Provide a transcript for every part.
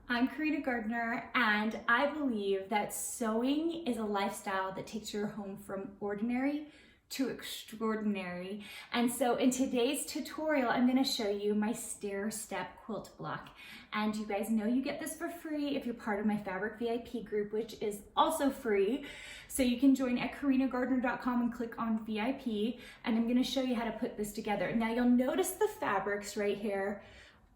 I'm Karina Gardner, and I believe that sewing is a lifestyle that takes your home from ordinary to extraordinary. And so in today's tutorial, I'm going to show you my stair step quilt block. And you guys know you get this for free if you're part of my Fabric VIP group, which is also free. So you can join at karinagardner.com and click on VIP, and I'm going to show you how to put this together. Now you'll notice the fabrics right here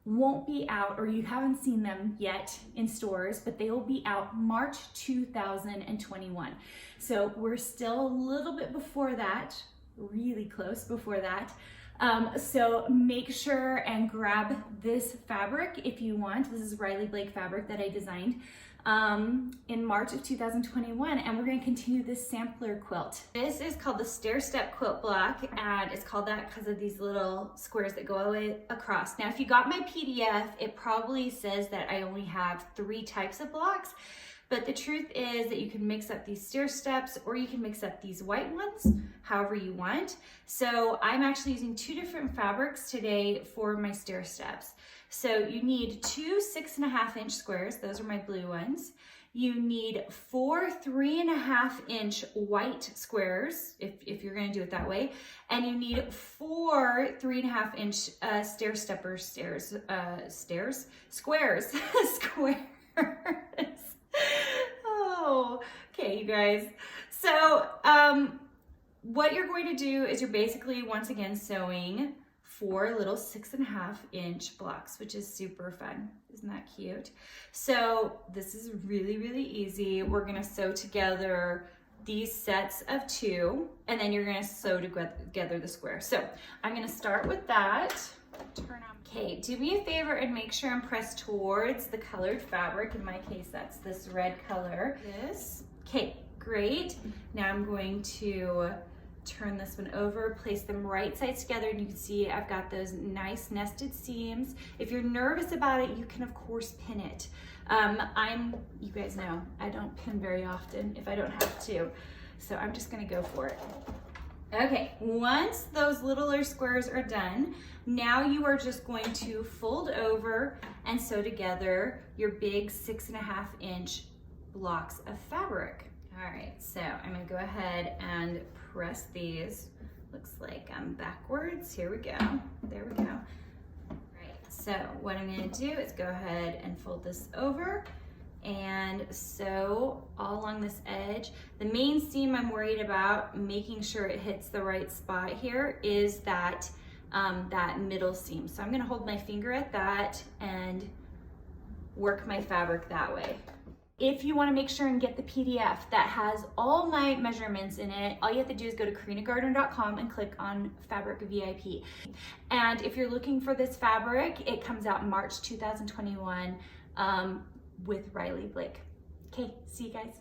won't be out, or you haven't seen them yet in stores, but they will be out March 2021. So we're still a little bit before that, really close before that. So make sure and grab this fabric if you want. This is Riley Blake fabric that I designed in March of 2021, and we're going to continue this sampler quilt. This is called the Stair Step Quilt Block, and it's called that because of these little squares that go all the way across. Now, if you got my PDF, it probably says that I only have 3 types of blocks, but the truth is that you can mix up these stair steps, or you can mix up these white ones, however you want. So I'm actually using 2 different fabrics today for my stair steps. So you need 2 6.5-inch squares. Those are my blue ones. You need 4 3.5-inch white squares, if you're gonna do it that way. And you need 4 3.5-inch squares. Oh, okay, you guys. So what you're going to do is you're basically, once again, sewing 4 little 6.5-inch blocks, which is super fun. Isn't that cute? So this is really, really easy. We're gonna sew together these sets of 2, and then you're gonna sew together the square. So I'm gonna start with that. Turn on. Okay, do me a favor and make sure and press towards the colored fabric. In my case, that's this red color. This. Okay, great. Now I'm going to turn this one over, place them right sides together, and you can see I've got those nice nested seams. If you're nervous about it, you can of course pin it. You guys know, I don't pin very often if I don't have to, so I'm just gonna go for it. Okay, once those littler squares are done, now you are just going to fold over and sew together your big 6.5-inch blocks of fabric. All right, so I'm gonna go ahead and press these. Looks like I'm backwards. Here we go. There we go. All right, so what I'm gonna do is go ahead and fold this over and sew all along this edge. The main seam I'm worried about, making sure it hits the right spot here, is that that middle seam. So I'm gonna hold my finger at that and work my fabric that way. If you want to make sure and get the PDF that has all my measurements in it, all you have to do is go to karinagardner.com and click on Fabric VIP. And if you're looking for this fabric, it comes out March 2021 with Riley Blake. Okay, see you guys.